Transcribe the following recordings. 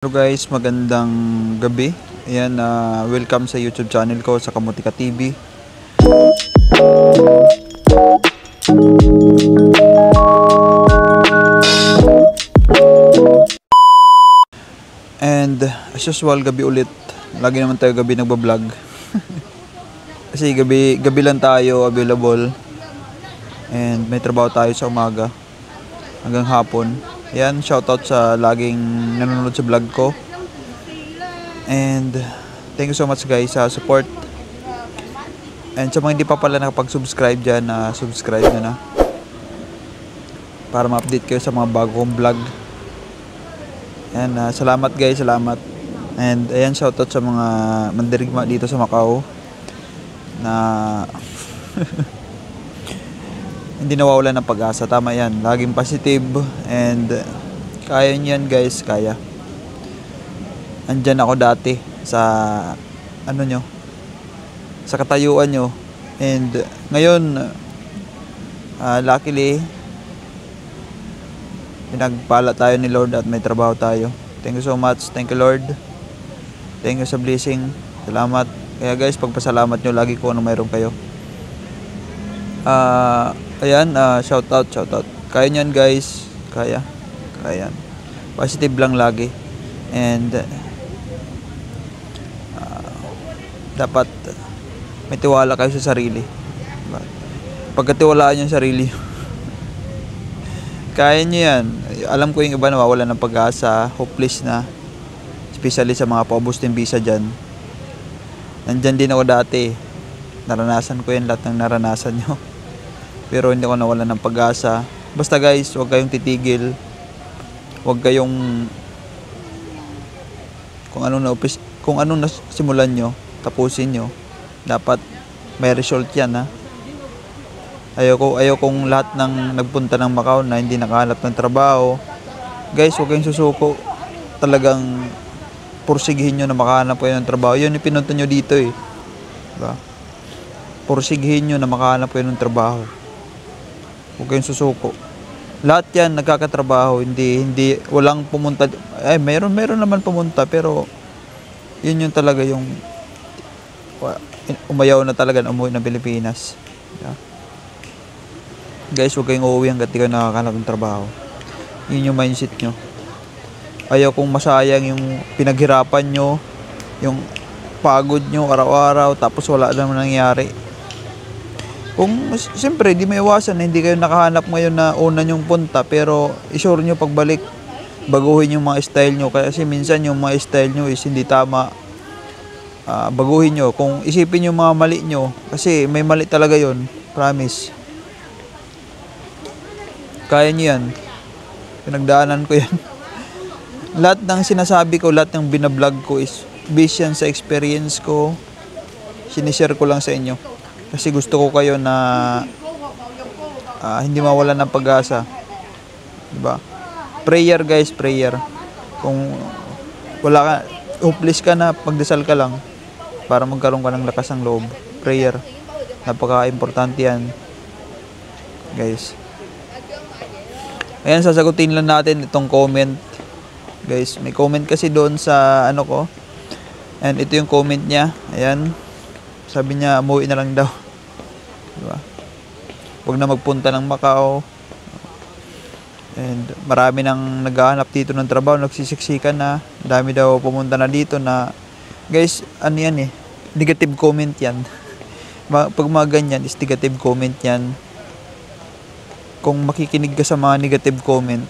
Hello guys, magandang gabi. Ayan, welcome sa YouTube channel ko sa Kamutika TV. And as usual, gabi ulit. Lagi naman tayo gabi nagbablog. Kasi gabi lang tayo available. And may trabaho tayo sa umaga hanggang hapon. Yan, shoutout sa laging nanonood sa vlog ko. And thank you so much guys sa support. And sa mga hindi pa pala nakapag-subscribe dyan, subscribe na para ma-update kayo sa mga bagong vlog. And salamat guys, salamat. And ayan, shoutout sa mga mandirigma dito sa Macau na hindi nawawalan ng pag-asa. Tama yan, laging positive. And kaya niyan guys, kaya. Andyan ako dati sa sa katayuan nyo. And ngayon, luckily, pinagpala tayo ni Lord at may trabaho tayo. Thank you so much. Thank you Lord. Thank you sa blessing. Salamat. Kaya guys, pagpasalamat nyo lagi ko ano mayroon kayo. Ayan, shout out. Kaya nyan guys, kaya. Positive lang lagi. And dapat may tiwala kayo sa sarili. Pagkatiwalaan yung sarili, kaya nyo yan. Alam ko yung iba nawawalan ng pag-asa, hopeless na, especially sa mga paubos ng visa dyan. Nandyan din ako dati. Naranasan ko yan, lahat ng naranasan nyo. Pero hindi ako nawalan ng pag-asa. Basta guys, huwag kayong titigil. Huwag kayong kung ano na simulan nyo, tapusin nyo. Dapat may result yan, ha. Ayokong lahat ng nagpunta ng Macau na hindi nakahanap ng trabaho. Guys, huwag kayong susuko. Talagang pursigihin nyo na makahanap kayo ng trabaho. Yun yung pinunta nyo dito eh. Diba? Pursigihin nyo na makahanap kayo ng trabaho. Huwag kayong susuko. Lahat yan nagkakatrabaho, hindi walang pumunta. Meron naman pumunta, pero yun yung talaga yung umayaw na talaga na umuwi ng Pilipinas. Yeah. Guys, huwag kayong uuwi hanggat di kayo nakakahanap ng trabaho. Yun yung mindset nyo. Ayaw kong masayang yung pinaghirapan nyo, yung pagod nyo araw-araw, tapos wala naman nangyari. Kung siyempre di may iwasan na hindi kayo nakahanap ngayon na una nyong punta, pero isure nyo pagbalik baguhin yung mga style nyo, kasi minsan yung mga style nyo is hindi tama. Baguhin nyo, kung isipin yung mga mali nyo, kasi may mali talaga yon, promise. Kaya nyo yan, pinagdaanan ko yan. Lahat ng sinasabi ko, lahat ng binablog ko is based yan sa experience ko. Sinishare ko lang sa inyo kasi gusto ko kayo na hindi mawalan ng pag-asa, diba? Prayer guys, prayer. Kung wala ka, hopeless ka na, pagdasal ka lang para magkaroon ka ng lakas ng loob. Prayer, napaka-importante yan guys. Ayan, sasagutin lang natin itong comment guys. May comment kasi doon sa ano ko, and ito yung comment niya. Ayan, sabi niya umuwi na lang daw, diba? Huwag na magpunta ng Macau. And marami nang naghahanap dito ng trabaho, nagsisiksikan na, dami daw pumunta na dito na guys, ano yan eh, negative comment yan. Pag mga ganyan is negative comment yan. Kung makikinig ka sa mga negative comment,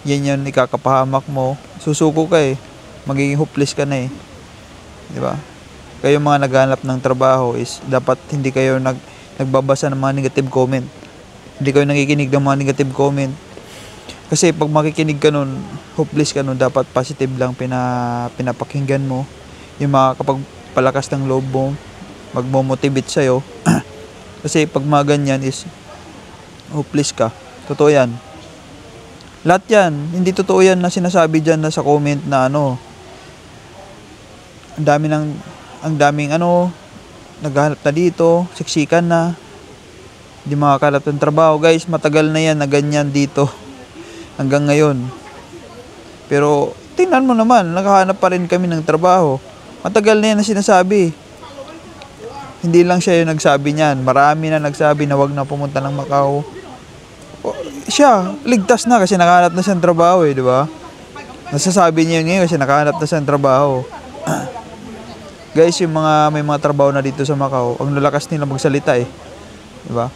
yan yung ikakapahamak mo, susuko ka eh, magiging hopeless ka na eh, diba? Kayo mga naghanap ng trabaho is dapat hindi kayo nagbabasa ng mga negative comment. Hindi kayo nakikinig ng mga negative comment. Kasi pag makikinig ka nun, hopeless ka nun, dapat positive lang pinapakinggan mo. Yung mga kapag palakas ng loob mo, magmo-motivate sa'yo. Kasi pag mga ganyan is hopeless ka. Totoo yan. Lahat yan. Hindi totoo yan na sinasabi dyan na sa comment na ano, ang daming naghahanap na dito, siksikan na, hindi makakalap ng trabaho. Guys, matagal na yan na ganyan dito hanggang ngayon. Pero tingnan mo naman, nakahanap pa rin kami ng trabaho. Matagal na yan na sinasabi. Hindi lang siya yung nagsabi niyan. Marami na nagsabi na wag na pumunta ng Macau. Siya, ligtas na kasi nakahanap na siya ng trabaho di ba? Nasasabi niya yun ngayon kasi nakahanap na siya ng trabaho. Guys, yung may mga trabaho na dito sa Macau, ang lalakas nila magsalita di ba?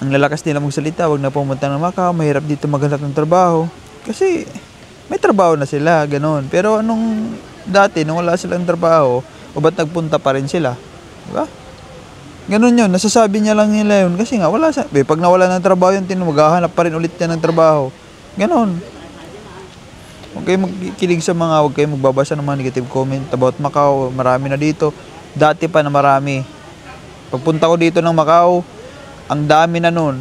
Ang lalakas nila magsalita, wag na pumunta ng Macau, mahirap dito maghanap ng trabaho. Kasi may trabaho na sila, ganun. Pero anong dati, nung wala silang trabaho, o ba't nagpunta pa rin sila? Diba? Ganun yun, nasasabi niya lang nila yun. Kasi nga, wala sa... pag nawala ng trabaho yun, maghahanap pa rin ulit yan ng trabaho. Ganun. Huwag kayong magkikilig sa huwag kayong magbabasa ng mga negative comment about Macau. Marami na dito. Dati pa na marami. Pagpunta ko dito ng Macau, ang dami na nun.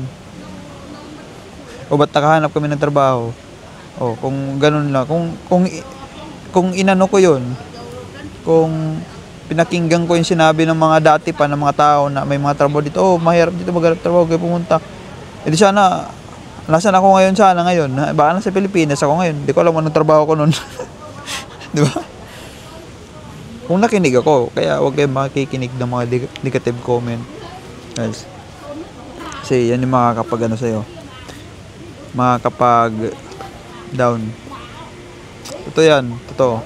O ba't nakahanap kami ng trabaho? O, kung ganun lang. Kung inano ko yun, kung pinakinggan ko yung sinabi ng mga dati pa ng mga tao na may mga trabaho dito, mahirap dito maghanap trabaho, kaya pumunta. E di sana, nasan ako ngayon ngayon? Baka nasa Pilipinas ako ngayon. Hindi ko alam anong trabaho ko nun. Di ba? Kung nakinig ako, kaya huwag kayong makikinig ng mga negative comment. Guys. Kasi yan yung makakapag sa'yo. Makakapag down. Totoo yan. Totoo.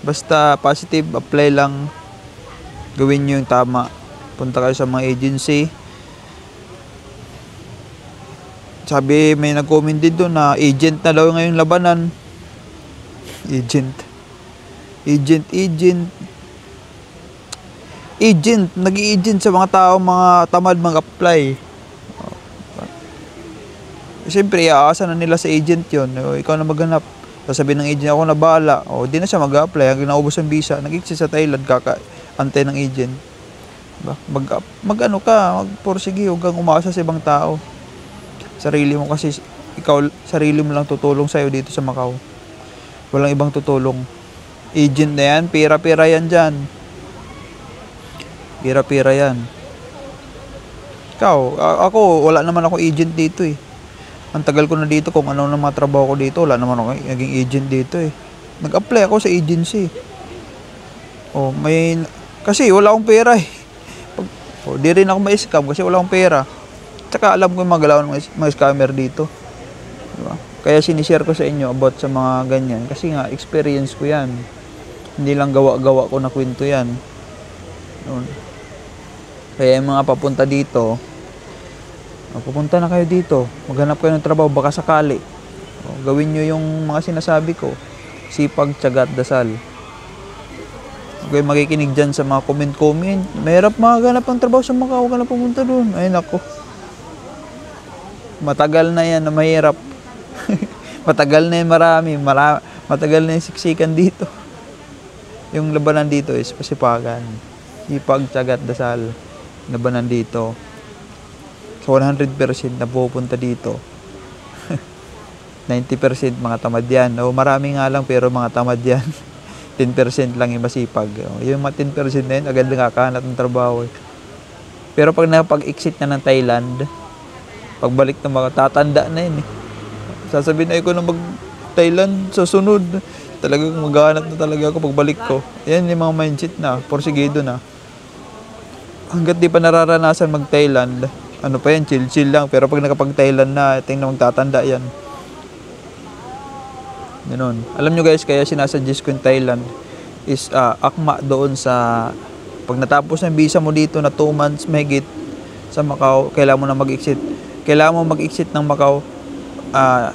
Basta positive, apply lang. Gawin nyo yung tama. Punta kayo sa mga agency. Sabi, may nag-comment din doon na agent na daw ngayon labanan. Agent. Nag-i-agent sa mga tao, mga tamad mag-apply. Siyempre, iaasa na nila sa agent yun. O, ikaw na maghanap. Sasabihin ng agent, ako na bahala. O, di na siya mag-apply. Hanggang naubos ang visa. Nag-exit sa Thailand, antay ng agent. Diba? Mag-ano ka, magporsige. Huwag kang umasa sa ibang tao. Sarili mo kasi, sarili mo lang tutulong sa'yo dito sa Macau. Walang ibang tutulong. Agent na yan, pira-pira yan dyan. Pira-pira yan. Ikaw, ako, wala naman ako agent dito Ang tagal ko na dito, kung ano na mga trabaho ko dito, wala naman ako naging agent dito Nag-apply ako sa agency. Kasi wala akong pera di rin ako ma-scam kasi wala akong pera. Tsaka alam ko yung mga galaw ng mga scammer dito. Diba? Kaya sinishare ko sa inyo about sa mga ganyan. Kasi nga, experience ko yan. Hindi lang gawa-gawa ko na kwento yan. Kaya yung mga papunta dito, pupunta na kayo dito, maghanap kayo ng trabaho, baka sakali. Gawin nyo yung mga sinasabi ko. Sipag, tiyaga at dasal. Huwag kayo makikinig dyan sa mga comment. Mahirap maghanap ng trabaho sa Macau, huwag ka na pumunta doon. Ay nako. Matagal na yan na mahirap. Matagal na yan matagal na yung siksikan dito. Yung labanan dito is pasipagan. Sipag, tiyaga at dasal. Labanan dito. 100% na pupunta dito. 90% mga tamad yan. Marami nga lang pero mga tamad yan. 10% lang yung masipag. Yung mga 10% na yun, agad nakakahanap ng trabaho. Pero pag napag-exit na ng Thailand, pagbalik na tatanda na yun Sasabihin na ko na mag-Thailand sa sunod. Talagang maghahanap na talaga ako pagbalik ko. Yan yung mga mindset na, porsigido na. Hanggat di pa nararanasan mag-Thailand, ano pa yan, chill lang. Pero pag nakapag-Thailand na, tingnan magtatanda yan. Ganun. Alam nyo guys, kaya sinasuggest ko yung Thailand is akma doon sa pag natapos ng visa mo dito na 2 months mahigit sa Macau, kailangan mo na mag-exit. Kailangan mo mag-exit ng Macau.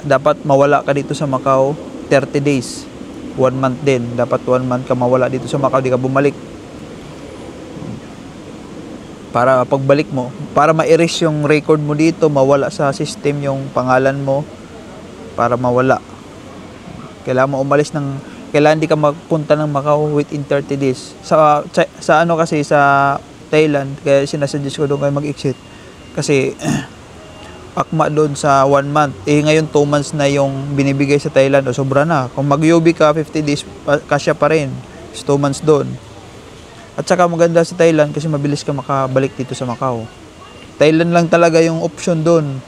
Dapat mawala ka dito sa Macau 30 days. 1 month din. Dapat 1 month ka mawala dito sa Macau, di ka bumalik. Para pagbalik mo, para ma-erase yung record mo dito, mawala sa system yung pangalan mo, para mawala. Kailangan mo umalis kailangan di ka magpunta ng Macau within 30 days. Sa ano kasi, sa Thailand, kaya sinasuggest ko doon kayo mag-exit. Kasi, akma doon sa 1 month. Ngayon 2 months na yung binibigay sa Thailand, sobra na. Kung mag-UB ka, 50 days, kasya pa rin. 2 months doon. At saka maganda sa Thailand kasi mabilis ka makabalik dito sa Macau. Thailand lang talaga yung option doon.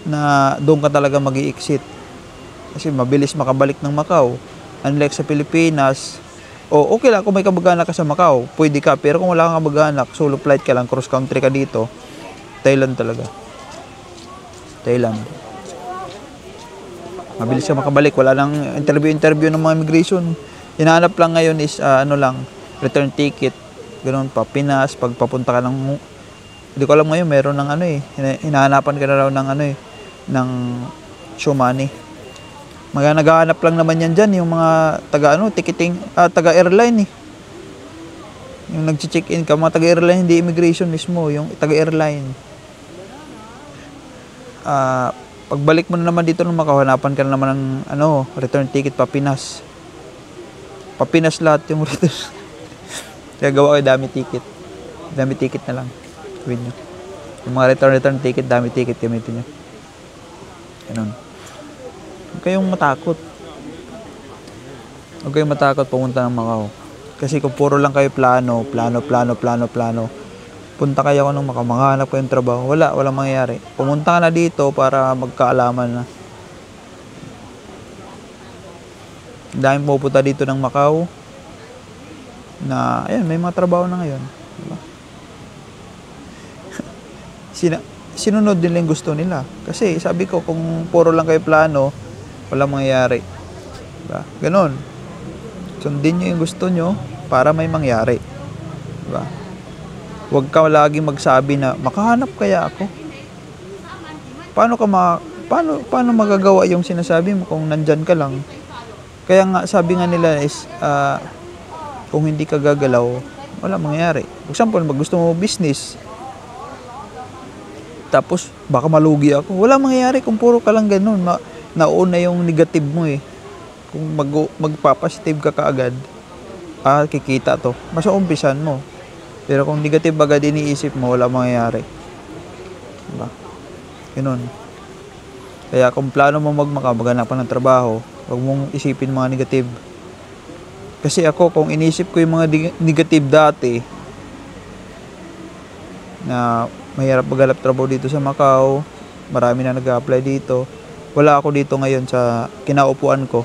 na doon ka talaga mag-i-exit. Kasi mabilis makabalik ng Macau. Unlike sa Pilipinas, okay lang kung may kamag-anak ka sa Macau, pwede ka. Pero kung wala kang kamag-anak, solo flight ka lang, cross country ka dito, Thailand talaga. Thailand. Mabilis ka makabalik. Wala nang interview ng mga immigration. Hinahanap lang ngayon is, return ticket. Ganun pa. Pinas, pag papunta ka ng, hindi ko alam ngayon, meron ng hinahanapan ka na raw ng ng show money. Naghahanap lang naman yan dyan, yung mga taga-airline Yung nag-check-in ka, mga taga-airline, hindi immigration mismo, yung taga-airline. Pagbalik mo na naman dito ng Macau, hanapan ka na naman ng return ticket Papinas. Papinas lahat yung return. Kaya gawa kayo dami ticket. Dami ticket na lang. Gawin nyo. Yung mga return ticket, dami ticket gamitin nyo. Ganun. Huwag kayong matakot. Huwag kayong matakot pumunta ng Macau. Kasi kung puro lang kayo plano, punta kayo ng Macau, makahanap kayong trabaho, walang mangyayari. Pumunta ka na dito para magkaalaman na. Daming pupunta dito ng Macau na, ayan, may mga trabaho na ngayon. Diba? Sinunod nila yung gusto nila. Kasi sabi ko, kung puro lang kayo plano, walang mangyayari. Diba? Ganon. Sundin nyo yung gusto nyo para may mangyari. Diba? Huwag ka laging magsabi na, makahanap kaya ako? Paano magagawa yung sinasabi mo kung nandyan ka lang? Kaya nga, sabi nga nila is, kung hindi ka gagalaw, wala mangyayari. For example, gusto mo business, tapos baka malugi ako, wala mangyayari kung puro ka lang ganun. Nauna yung negative mo Kung magpapositive ka kaagad, kikita to. Mas umpisan mo. Pero kung negative agad iniisip mo, wala mangyayari. Diba? Ganun. Kaya kung plano mo maghanap ka ng trabaho, huwag mong isipin mga negative. Kasi ako, kung inisip ko yung mga negative dati, na mahirap maghanap trabaho dito sa Macau, marami na nag-a-apply dito, wala ako dito ngayon sa kinaupuan ko.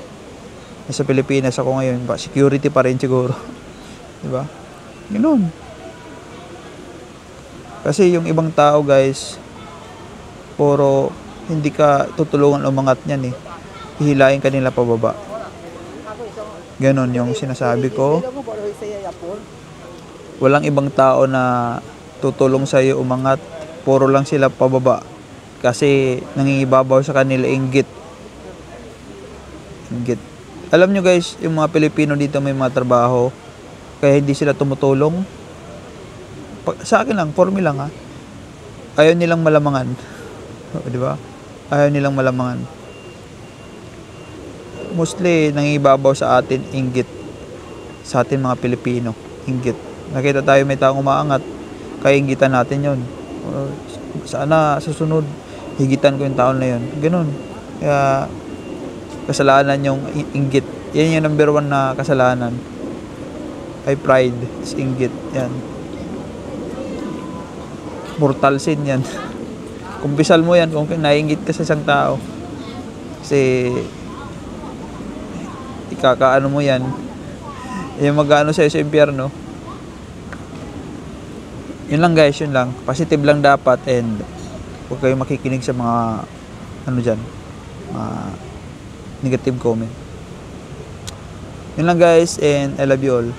Sa Pilipinas ako ngayon, security pa rin siguro. Diba? Ganun. Kasi yung ibang tao, guys, puro hindi ka tutulungan umangat niyan Hihilain ka nila pababa. Ganon yung sinasabi ko. Walang ibang tao na tutulong sa iyo umangat, puro lang sila pababa. Kasi nangingibabaw sa kanila inggit. Alam nyo guys, yung mga Pilipino dito may mga trabaho, kaya hindi sila tumutulong. Sa akin lang, for me lang ayaw nilang malamangan. Di ba? Ayaw nilang malamangan. Mostly nangibabaw sa atin inggit. Sa atin mga Pilipino, inggit. Nakita tayo may taong umaangat, kaya inggitan natin yon. Sana susunod higitan ko yung taon na yon. Ganun. Kaya kasalanan yung inggit. Yan yung number 1 na kasalanan. Ay pride, is inggit. Yan. Mortal sin yan. Kumpisal mo yan kung naiinggit ka sa isang tao. Kasi ikakaano mo yan, yung mag-ano sa'yo sa impyerno. Yun lang guys, yun lang. Positive lang dapat, and huwag kayong makikinig sa mga negative comment. Yun lang guys, and I love you all.